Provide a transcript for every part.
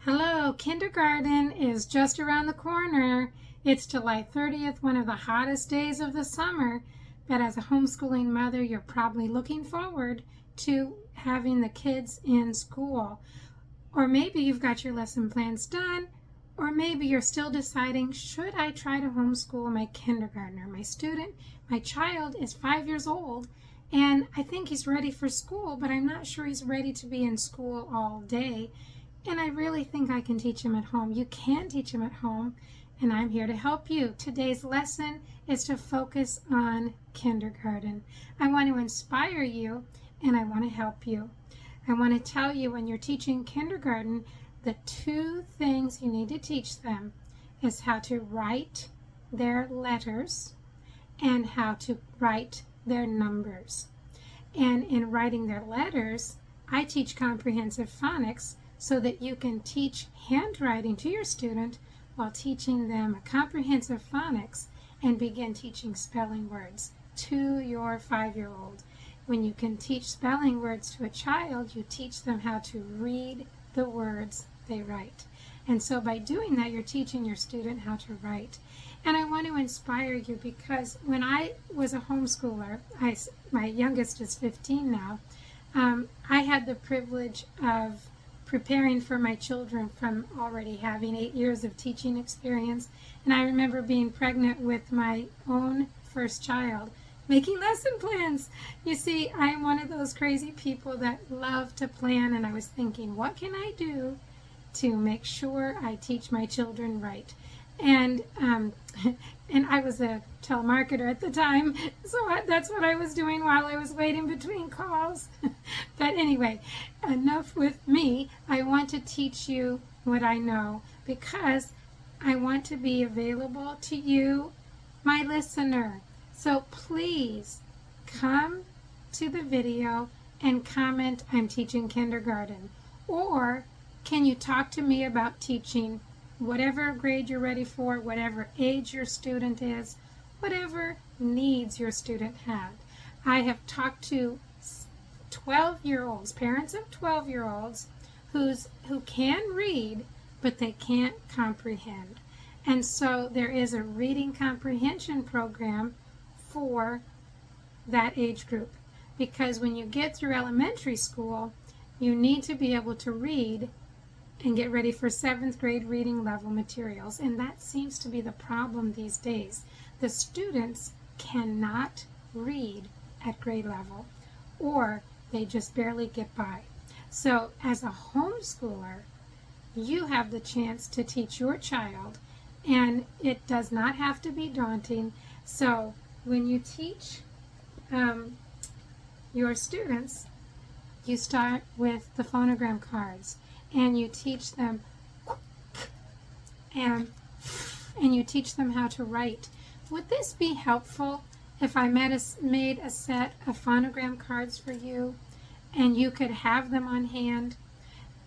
Hello, kindergarten is just around the corner. It's July 30th, one of the hottest days of the summer. But as a homeschooling mother, you're probably looking forward to having the kids in school. Or maybe you've got your lesson plans done, or maybe you're still deciding, should I try to homeschool my kindergartner? My child is 5 years old, and I think he's ready for school, but I'm not sure he's ready to be in school all day. And I really think I can teach him at home. You can teach him at home, and I'm here to help you. Today's lesson is to focus on kindergarten. I want to inspire you, and I want to help you. I want to tell you, when you're teaching kindergarten, the two things you need to teach them is how to write their letters and how to write their numbers. And in writing their letters, I teach comprehensive phonics, so that you can teach handwriting to your student while teaching them a comprehensive phonics and begin teaching spelling words to your 5-year-old. When you can teach spelling words to a child, you teach them how to read the words they write. And so by doing that, you're teaching your student how to write. And I want to inspire you, because when I was a homeschooler, my youngest is 15 now, I had the privilege of preparing for my children from already having 8 years of teaching experience. And I remember being pregnant with my own first child, making lesson plans. You see, I'm one of those crazy people that love to plan, and I was thinking, what can I do to make sure I teach my children right? And I was a telemarketer at the time, so that's what I was doing while I was waiting between calls. But anyway, enough with me. I want to teach you what I know, because I want to be available to you, my listener. So please come to the video and comment, I'm teaching kindergarten. Or can you talk to me about teaching whatever grade you're ready for, whatever age your student is, whatever needs your student had. I have talked to 12-year-olds, parents of 12-year-olds who can read, but they can't comprehend. And so there is a reading comprehension program for that age group, because when you get through elementary school, you need to be able to read and get ready for 7th grade reading level materials. And that seems to be the problem these days. The students cannot read at grade level, or they just barely get by. So as a homeschooler, you have the chance to teach your child, and it does not have to be daunting. So when you teach your students, you start with the phonogram cards, and you teach them and you teach them how to write. Would this be helpful if I made a set of phonogram cards for you, and you could have them on hand?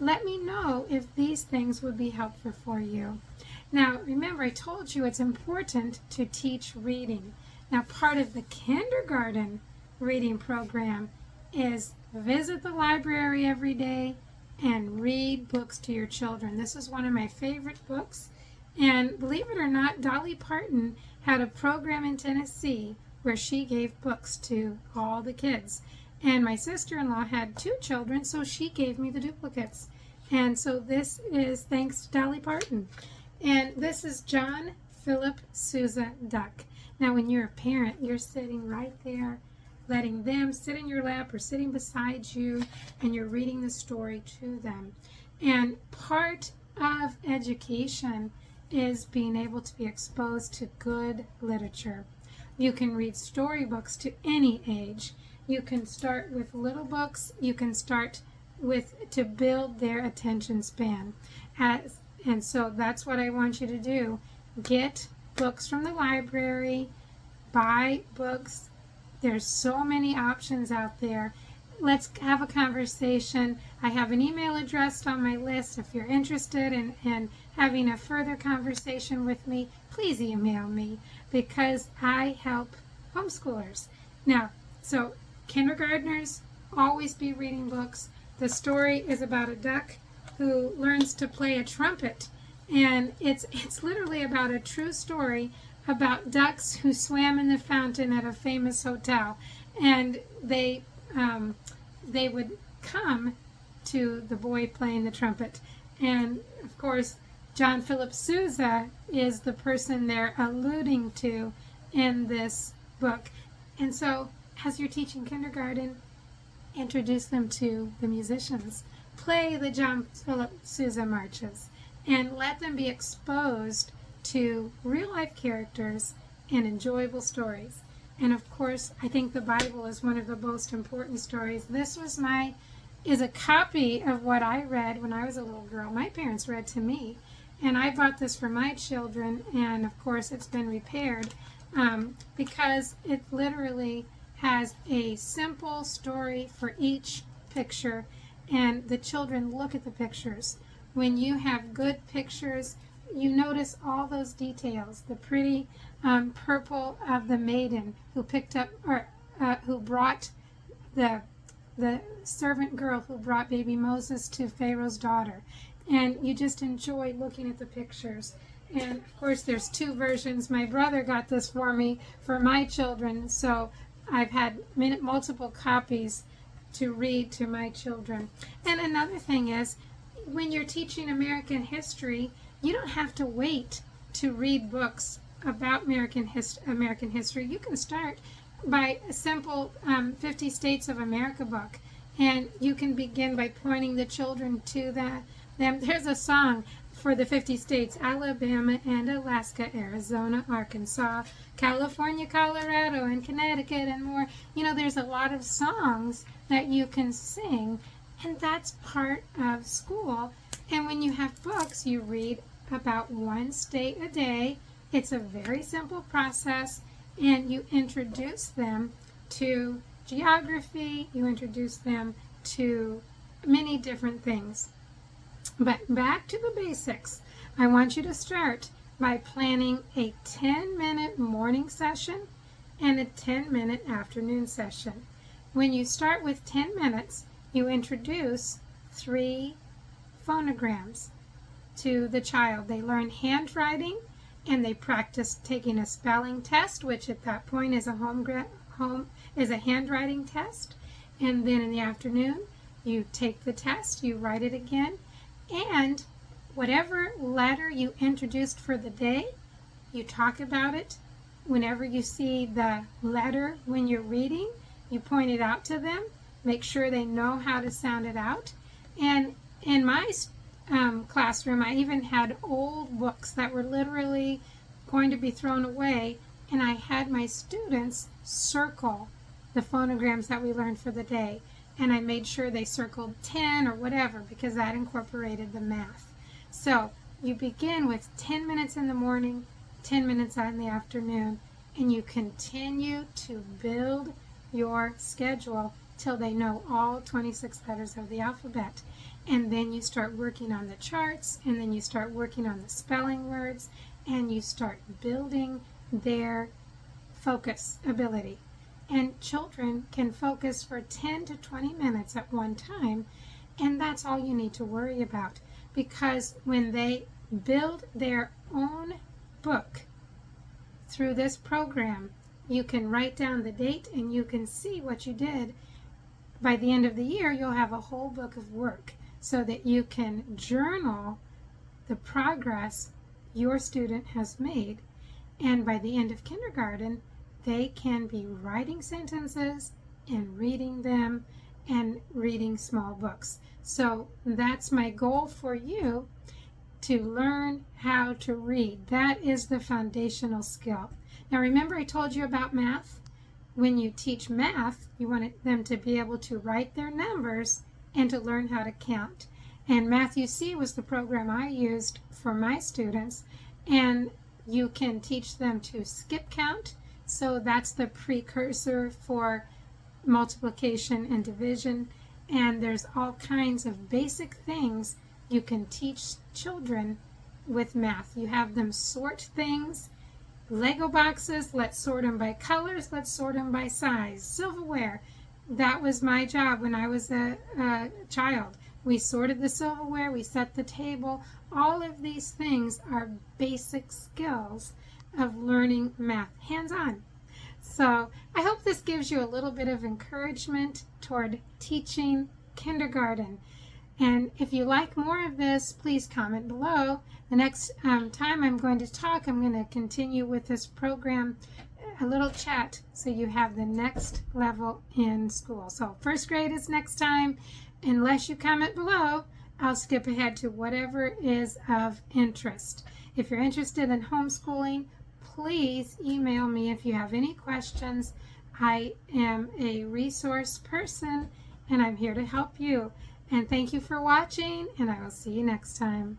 Let me know if these things would be helpful for you. Now, remember, I told you it's important to teach reading. Now, part of the kindergarten reading program is visit the library every day and read books to your children. This is one of my favorite books. And believe it or not, Dolly Parton had a program in Tennessee where she gave books to all the kids. And my sister-in-law had 2 children, so she gave me the duplicates. And so this is thanks to Dolly Parton. And this is John Philip Sousa Duck. Now, when you're a parent, you're sitting right there, letting them sit in your lap or sitting beside you, and you're reading the story to them. And part of education is being able to be exposed to good literature. You can read storybooks to any age. You can start with little books. You can start with to build their attention span. And so that's what I want you to do. Get books from the library, buy books. There's so many options out there. Let's have a conversation. I have an email address on my list. If you're interested in having a further conversation with me, please email me, because I help homeschoolers. Now, so kindergartners, always be reading books. The story is about a duck who learns to play a trumpet. And it's literally about a true story about ducks who swam in the fountain at a famous hotel. And they would come to the boy playing the trumpet. And of course, John Philip Sousa is the person they're alluding to in this book. And so, as you're teaching kindergarten, introduce them to the musicians. Play the John Philip Sousa marches and let them be exposed to real-life characters and enjoyable stories. And of course, I think the Bible is one of the most important stories. This is a copy of what I read when I was a little girl. My parents read to me, and I bought this for my children, and of course it's been repaired because it literally has a simple story for each picture, and the children look at the pictures. When you have good pictures, you notice all those details. The pretty purple of the maiden who picked up, or who brought the servant girl who brought baby Moses to Pharaoh's daughter. And you just enjoy looking at the pictures. And of course there's two versions. My brother got this for me for my children, so I've had multiple copies to read to my children. And another thing is, when you're teaching American history, you don't have to wait to read books about American history. You can start by a simple 50 States of America book, and you can begin by pointing the children to them. There's a song for the 50 states: Alabama and Alaska, Arizona, Arkansas, California, Colorado, and Connecticut, and more. There's a lot of songs that you can sing, and that's part of school. And when you have books, you read about one state a day. It's a very simple process, and you introduce them to geography, you introduce them to many different things. But back to the basics. I want you to start by planning a 10-minute morning session and a 10-minute afternoon session. When you start with 10 minutes, you introduce 3 phonograms to the child. They learn handwriting, and they practice taking a spelling test, which at that point is a handwriting test. And then in the afternoon, you take the test, you write it again, and whatever letter you introduced for the day, you talk about it. Whenever you see the letter when you're reading, you point it out to them. Make sure they know how to sound it out. And in my classroom, I even had old books that were literally going to be thrown away, and I had my students circle the phonograms that we learned for the day, and I made sure they circled 10 or whatever, because that incorporated the math. So you begin with 10 minutes in the morning, 10 minutes in the afternoon, and you continue to build your schedule till they know all 26 letters of the alphabet. And then you start working on the charts, and then you start working on the spelling words, and you start building their focus ability. And children can focus for 10 to 20 minutes at one time, and that's all you need to worry about, because when they build their own book through this program, you can write down the date and you can see what you did. By the end of the year, you'll have a whole book of work so that you can journal the progress your student has made. And by the end of kindergarten, they can be writing sentences and reading them and reading small books. So that's my goal for you, to learn how to read. That is the foundational skill. Now remember, I told you about math. When you teach math, you want them to be able to write their numbers and to learn how to count. And Math UC was the program I used for my students. And you can teach them to skip count. So that's the precursor for multiplication and division. And there's all kinds of basic things you can teach children with math. You have them sort things. Lego boxes, let's sort them by colors, let's sort them by size. Silverware, that was my job when I was a child. we sorted the silverware, we set the table. All of these things are basic skills of learning math hands-on. So I hope this gives you a little bit of encouragement toward teaching kindergarten. And if you like more of this, please comment below. The next time I'm going to talk, I'm going to continue with this program, a little chat, so you have the next level in school. So first grade is next time. Unless you comment below, I'll skip ahead to whatever is of interest. If you're interested in homeschooling, please email me if you have any questions. I am a resource person and I'm here to help you. And thank you for watching, and I will see you next time.